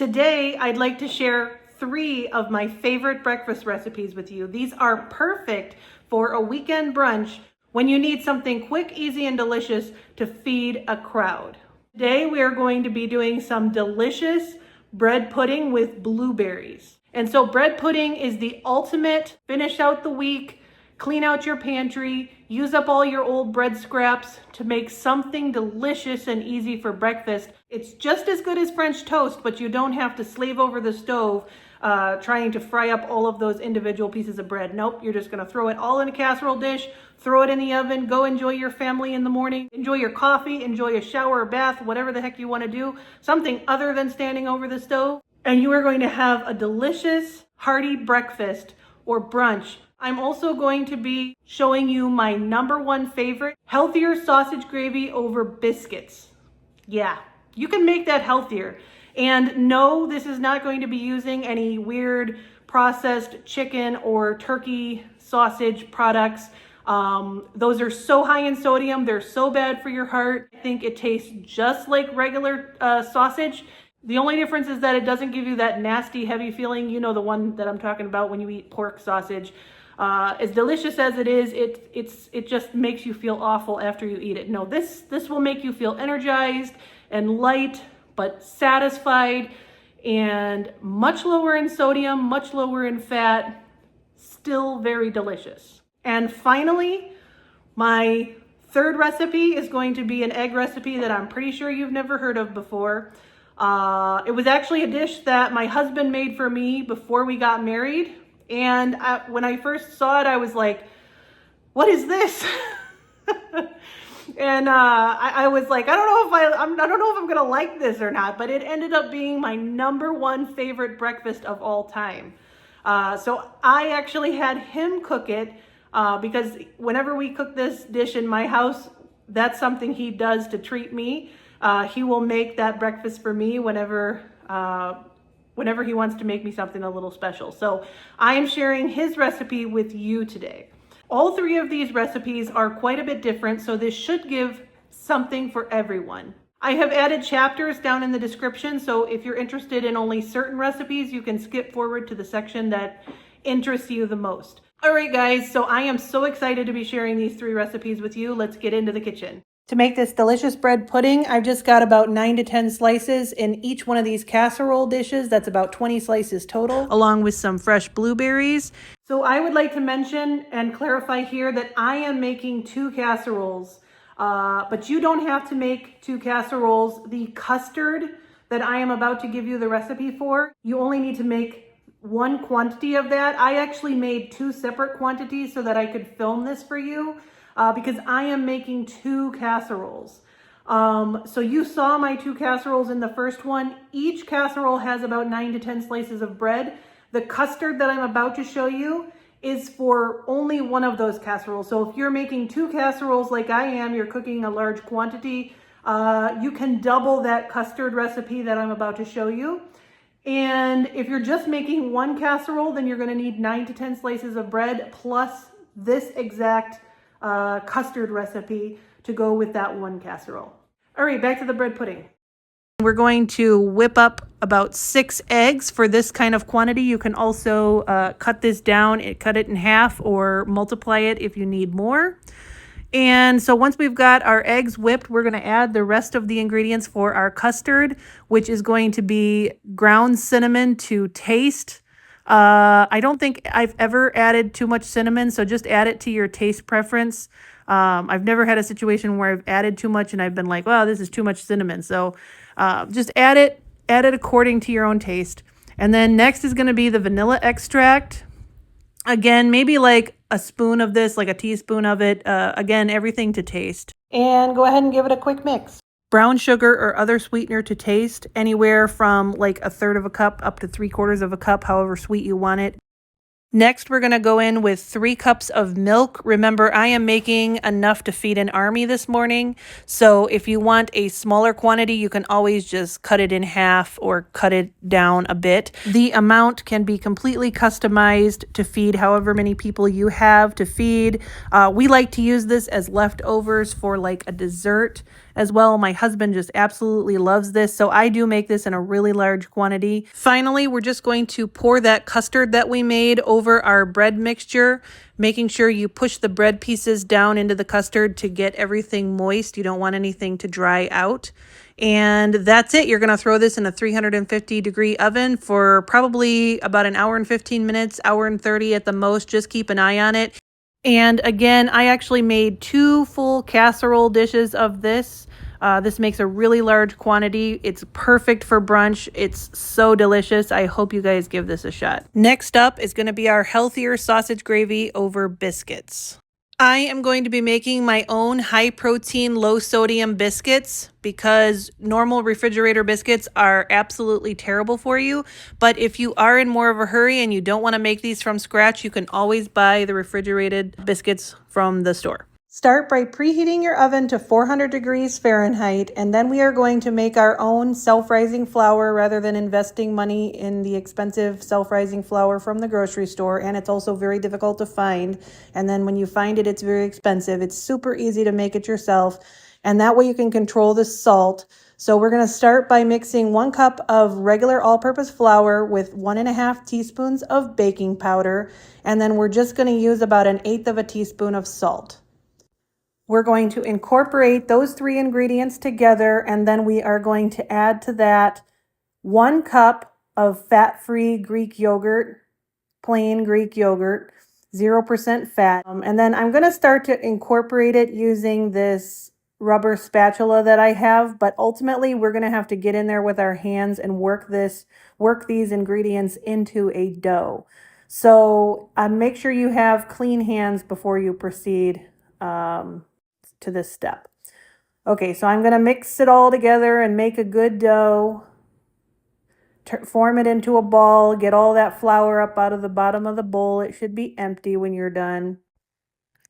Today, I'd like to share 3 of my favorite breakfast recipes with you. These are perfect for a weekend brunch when you need something quick, easy, and delicious to feed a crowd. Today, we are going to be doing some delicious bread pudding with blueberries. And so bread pudding is the ultimate finish out the week, clean out your pantry, use up all your old bread scraps to make something delicious and easy for breakfast. It's just as good as French toast, but you don't have to slave over the stove trying to fry up all of those individual pieces of bread. Nope, you're just gonna throw it all in a casserole dish, throw it in the oven, go enjoy your family in the morning, enjoy your coffee, enjoy a shower or bath, whatever the heck you wanna do, something other than standing over the stove. And you are going to have a delicious, hearty breakfast or brunch. I'm also going to be showing you my #1 favorite, healthier sausage gravy over biscuits. Yeah, you can make that healthier. And no, this is not going to be using any weird processed chicken or turkey sausage products. Those are so high in sodium, they're so bad for your heart. I think it tastes just like regular sausage. The only difference is that it doesn't give you that nasty, heavy feeling. You know, the one that I'm talking about when you eat pork sausage. As delicious as it is, it just makes you feel awful after you eat it. No, this will make you feel energized and light, but satisfied, and much lower in sodium, much lower in fat, still very delicious. And finally, my 3rd recipe is going to be an egg recipe that I'm pretty sure you've never heard of before. It was actually a dish that my husband made for me before we got married. And when I first saw it, I was like, what is this? And I was like, I don't know if I'm gonna like this or not, but it ended up being my #1 favorite breakfast of all time. So I actually had him cook it because whenever we cook this dish in my house, that's something he does to treat me. He will make that breakfast for me whenever he wants to make me something a little special. So I am sharing his recipe with you today. All 3 of these recipes are quite a bit different, so this should give something for everyone. I have added chapters down in the description, so if you're interested in only certain recipes, you can skip forward to the section that interests you the most. All right, guys, so I am so excited to be sharing these 3 recipes with you. Let's get into the kitchen. To make this delicious bread pudding, I've just got about 9 to 10 slices in each one of these casserole dishes. That's about 20 slices total, along with some fresh blueberries. So I would like to mention and clarify here that I am making 2 casseroles, but you don't have to make 2 casseroles. The custard that I am about to give you the recipe for, you only need to make 1 quantity of that. I actually made 2 separate quantities so that I could film this for you. Because I am making 2 casseroles. So you saw my 2 casseroles in the first one. Each casserole has about 9 to 10 slices of bread. The custard that I'm about to show you is for only one of those casseroles. So if you're making 2 casseroles like I am, you're cooking a large quantity, you can double that custard recipe that I'm about to show you. And if you're just making 1 casserole, then you're going to need 9 to 10 slices of bread plus this exact custard recipe to go with that 1 casserole. All right, back to the bread pudding. We're going to whip up about 6 eggs for this kind of quantity. You can also cut this down, cut it in half, or multiply it if you need more. And so once we've got our eggs whipped, we're going to add the rest of the ingredients for our custard, which is going to be ground cinnamon to taste. I don't think I've ever added too much cinnamon, so just add it to your taste preference. I've never had a situation where I've added too much and I've been like, wow, this is too much cinnamon. So just add it according to your own taste. And then next is going to be the vanilla extract. Again, maybe like a spoon of this, like a teaspoon of it. Again, everything to taste. And go ahead and give it a quick mix. Brown sugar or other sweetener to taste, anywhere from like 1/3 of a cup up to 3/4 of a cup, however sweet you want it. Next, we're going to go in with 3 cups of milk. Remember, I am making enough to feed an army this morning. So if you want a smaller quantity, you can always just cut it in half or cut it down a bit. The amount can be completely customized to feed however many people you have to feed. We like to use this as leftovers for like a dessert. as well. My husband just absolutely loves this, so I do make this in a really large quantity. Finally, we're just going to pour that custard that we made over our bread mixture, making sure you push the bread pieces down into the custard to get everything moist. You don't want anything to dry out. And that's it. You're going to throw this in a 350-degree oven for probably about an hour and 15 minutes, hour and 30 at the most. Just keep an eye on it. And again, I actually made 2 full casserole dishes of this. This makes a really large quantity. It's perfect for brunch. It's so delicious. I hope you guys give this a shot. Next up is going to be our healthier sausage gravy over biscuits. I am going to be making my own high protein, low sodium biscuits because normal refrigerator biscuits are absolutely terrible for you. But if you are in more of a hurry and you don't want to make these from scratch, you can always buy the refrigerated biscuits from the store. Start by preheating your oven to 400 degrees Fahrenheit, and then we are going to make our own self-rising flour rather than investing money in the expensive self-rising flour from the grocery store, and it's also very difficult to find. And then when you find it, it's very expensive. It's super easy to make it yourself, and that way you can control the salt. So we're going to start by mixing 1 cup of regular all-purpose flour with 1.5 teaspoons of baking powder, and then we're just going to use about 1/8 of a teaspoon of salt. We're going to incorporate those 3 ingredients together, and then we are going to add to that 1 cup of fat-free Greek yogurt, plain Greek yogurt, 0% fat. And then I'm going to start to incorporate it using this rubber spatula that I have, but ultimately we're going to have to get in there with our hands and work these ingredients into a dough. So make sure you have clean hands before you proceed to this step. Okay, so I'm going to mix it all together and make a good dough. Form it into a ball, get all that flour up out of the bottom of the bowl. It should be empty when you're done.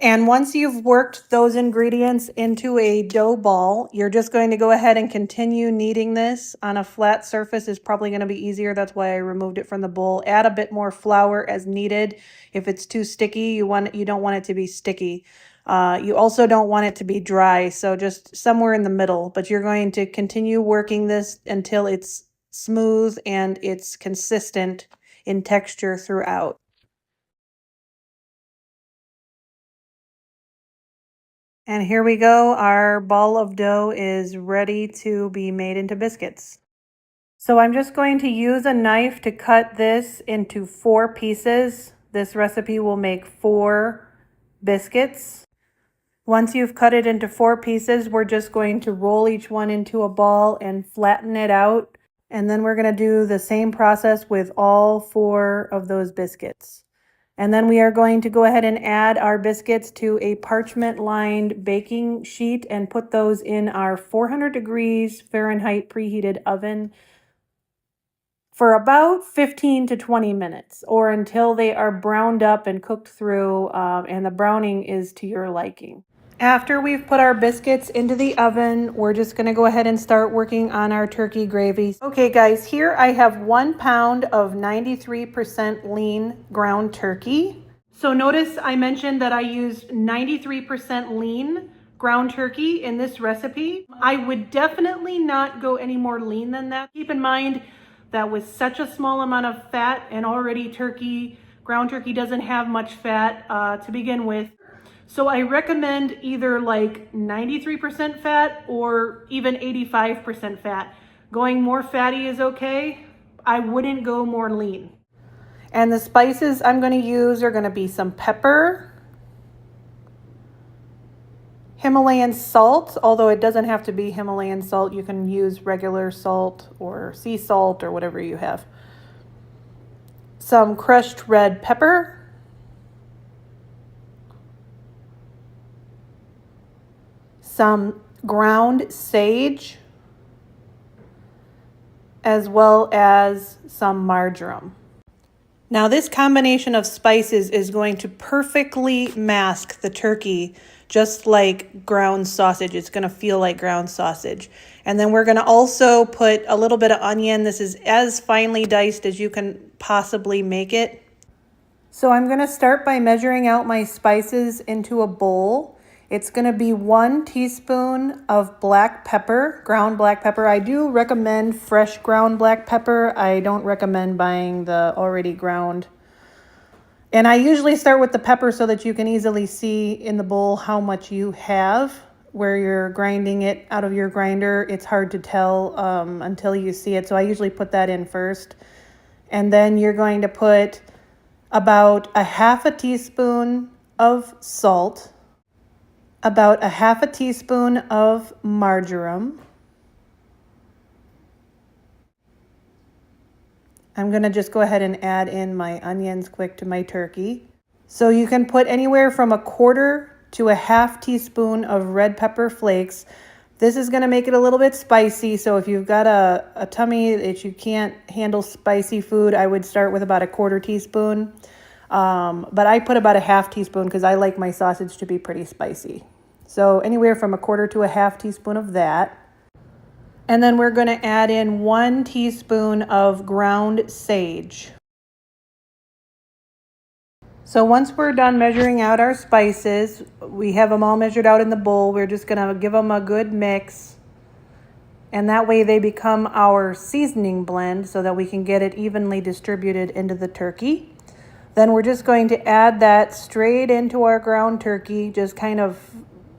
And once you've worked those ingredients into a dough ball, you're just going to go ahead and continue kneading this on a flat surface. Is probably going to be easier. That's why I removed it from the bowl. Add a bit more flour as needed. If it's too sticky, you don't want it to be sticky. You also don't want it to be dry, so just somewhere in the middle. But you're going to continue working this until it's smooth and it's consistent in texture throughout. And here we go. Our ball of dough is ready to be made into biscuits. So I'm just going to use a knife to cut this into 4 pieces. This recipe will make 4 biscuits. Once you've cut it into 4 pieces, we're just going to roll each one into a ball and flatten it out. And then we're going to do the same process with all 4 of those biscuits. And then we are going to go ahead and add our biscuits to a parchment-lined baking sheet and put those in our 400 degrees Fahrenheit preheated oven for about 15 to 20 minutes, or until they are browned up and cooked through, and the browning is to your liking. After we've put our biscuits into the oven, we're just going to go ahead and start working on our turkey gravy. Okay guys, here I have 1 pound of 93% lean ground turkey. So notice I mentioned that I used 93% lean ground turkey in this recipe. I would definitely not go any more lean than that. Keep in mind that with such a small amount of fat, and already ground turkey doesn't have much fat to begin with. So I recommend either like 93% fat or even 85% fat. Going more fatty is okay. I wouldn't go more lean. And the spices I'm going to use are going to be some pepper, Himalayan salt, although it doesn't have to be Himalayan salt. You can use regular salt or sea salt or whatever you have. Some crushed red pepper, some ground sage, as well as some marjoram. Now this combination of spices is going to perfectly mask the turkey, just like ground sausage. It's going to feel like ground sausage. And then we're going to also put a little bit of onion. This is as finely diced as you can possibly make it. So I'm going to start by measuring out my spices into a bowl. It's going to be 1 teaspoon of black pepper, ground black pepper. I do recommend fresh ground black pepper. I don't recommend buying the already ground. And I usually start with the pepper so that you can easily see in the bowl how much you have. Where you're grinding it out of your grinder, it's hard to tell until you see it. So I usually put that in first. And then you're going to put about a half a teaspoon of salt, about a half a teaspoon of marjoram. I'm going to just go ahead and add in my onions quick to my turkey. So you can put anywhere from a quarter to a half teaspoon of red pepper flakes. This is going to make it a little bit spicy, so if you've got a tummy that you can't handle spicy food, I would start with about a quarter teaspoon. But I put about a half teaspoon because I like my sausage to be pretty spicy. So anywhere from a quarter to a half teaspoon of that. And then we're going to add in 1 teaspoon of ground sage. So once we're done measuring out our spices, we have them all measured out in the bowl. We're just going to give them a good mix. And that way they become our seasoning blend so that we can get it evenly distributed into the turkey. Then we're just going to add that straight into our ground turkey, just kind of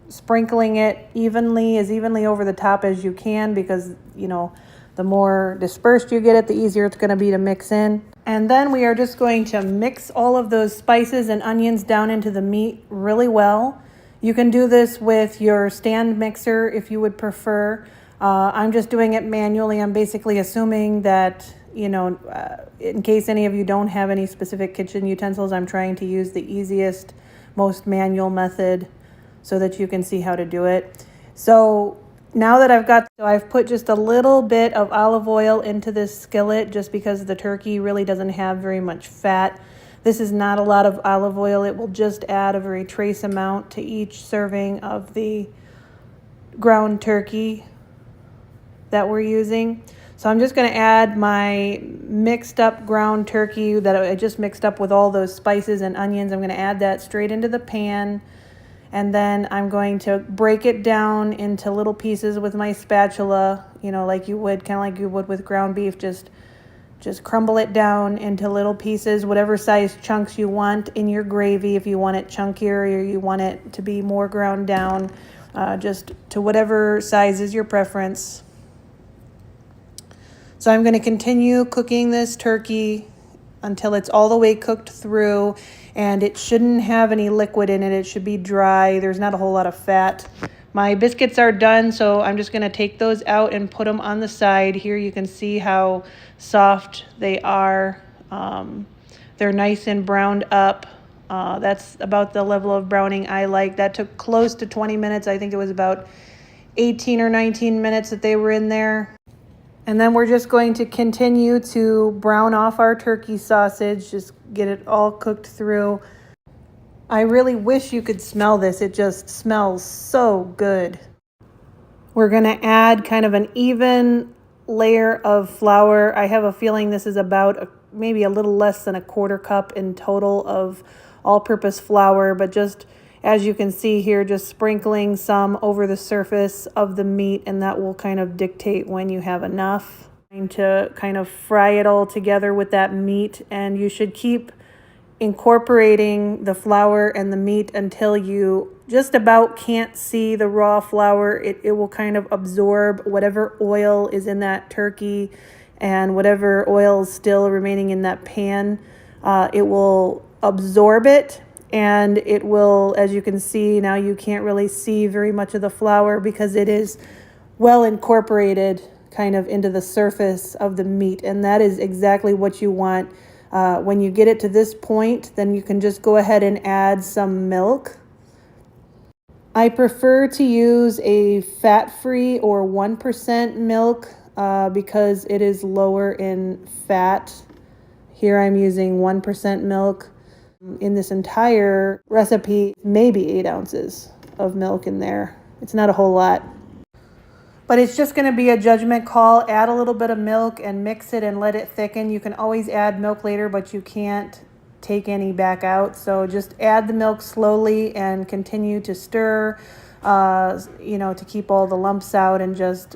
sprinkling it as evenly over the top as you can, because, you know, the more dispersed you get it, the easier it's going to be to mix in. And then we are just going to mix all of those spices and onions down into the meat really well. You can do this with your stand mixer if you would prefer. I'm just doing it manually. I'm basically assuming that, you know, in case any of you don't have any specific kitchen utensils, I'm trying to use the easiest, most manual method so that you can see how to do it. So now that I've put just a little bit of olive oil into this skillet just because the turkey really doesn't have very much fat. This is not a lot of olive oil. It will just add a very trace amount to each serving of the ground turkey that we're using. So I'm just going to add my mixed up ground turkey that I just mixed up with all those spices and onions. I'm going to add that straight into the pan. And then I'm going to break it down into little pieces with my spatula, you know, like you would, kind of like you would with ground beef. Just crumble it down into little pieces, whatever size chunks you want in your gravy. If you want it chunkier or you want it to be more ground down, just to whatever size is your preference. So I'm going to continue cooking this turkey until it's all the way cooked through, and it shouldn't have any liquid in it. It should be dry. There's not a whole lot of fat. My biscuits are done, so I'm just going to take those out and put them on the side. Here you can see how soft they are. They're nice and browned up. That's about the level of browning I like. That took close to 20 minutes. I think it was about 18 or 19 minutes that they were in there. And then we're just going to continue to brown off our turkey sausage, just get it all cooked through. I really wish you could smell this. It just smells so good. We're going to add kind of an even layer of flour. I have a feeling this is about maybe a little less than a quarter cup in total of all-purpose flour, but just as you can see here, just sprinkling some over the surface of the meat, and that will kind of dictate when you have enough. To kind of fry it all together with that meat, and you should keep incorporating the flour and the meat until you just about can't see the raw flour. It will kind of absorb whatever oil is in that turkey and whatever oil is still remaining in that pan. It will absorb it. And it will, as you can see, now you can't really see very much of the flour because it is well incorporated kind of into the surface of the meat. And that is exactly what you want. When you get it to this point, then you can just go ahead and add some milk. I prefer to use a fat-free or 1% milk because it is lower in fat. Here I'm using 1% milk. In this entire recipe, maybe 8 ounces of milk in there. It's not a whole lot. But it's just going to be a judgment call. Add a little bit of milk and mix it and let it thicken. You can always add milk later, but you can't take any back out. So just add the milk slowly and continue to stir, to keep all the lumps out, and just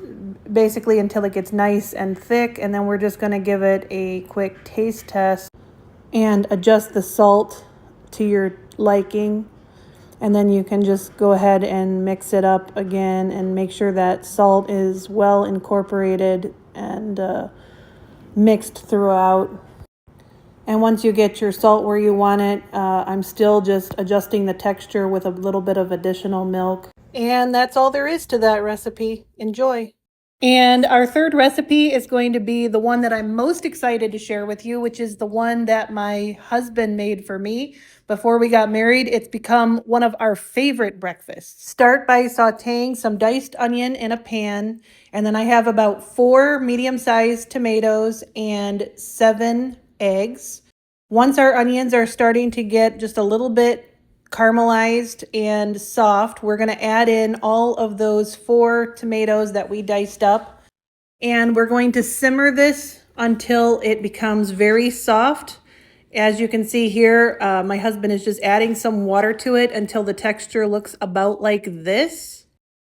basically until it gets nice and thick. And then we're just going to give it a quick taste test and adjust the salt to your liking. And then you can just go ahead and mix it up again and make sure that salt is well incorporated and mixed throughout. And once you get your salt where you want it, I'm still just adjusting the texture with a little bit of additional milk. And that's all there is to that recipe. Enjoy. And our third recipe is going to be the one that I'm most excited to share with you, which is the one that my husband made for me before we got married. It's become one of our favorite breakfasts. Start by sauteing some diced onion in a pan, and then I have about 4 medium-sized tomatoes and 7 eggs. Once our onions are starting to get just a little bit caramelized and soft, we're going to add in all of those 4 tomatoes that we diced up, and we're going to simmer this until it becomes very soft. As you can see here, my husband is just adding some water to it until the texture looks about like this.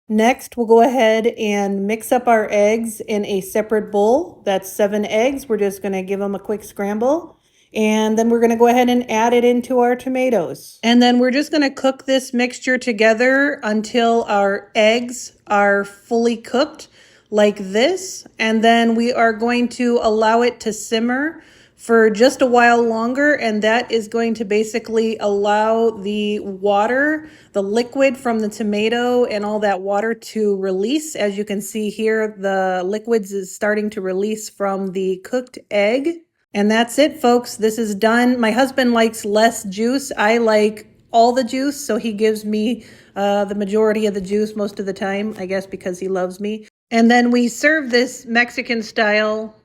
Next, we'll go ahead and mix up our eggs in a separate bowl. That's 7 eggs. We're just going to give them a quick scramble. And then we're going to go ahead and add it into our tomatoes. And then we're just going to cook this mixture together until our eggs are fully cooked like this. And then we are going to allow it to simmer for just a while longer, and that is going to basically allow the water, the liquid from the tomato and all that water to release. As you can see here, the liquids is starting to release from the cooked egg. And that's it, folks. This is done. My husband likes less juice. I like all the juice, so he gives me the majority of the juice most of the time, I guess because he loves me. And then we serve this Mexican style,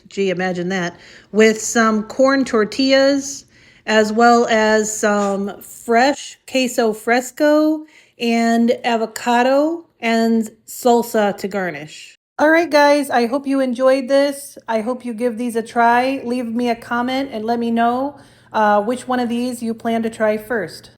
gee, imagine that, with some corn tortillas, as well as some fresh queso fresco and avocado and salsa to garnish. All right, guys, I hope you enjoyed this. I hope you give these a try. Leave me a comment and let me know which one of these you plan to try first.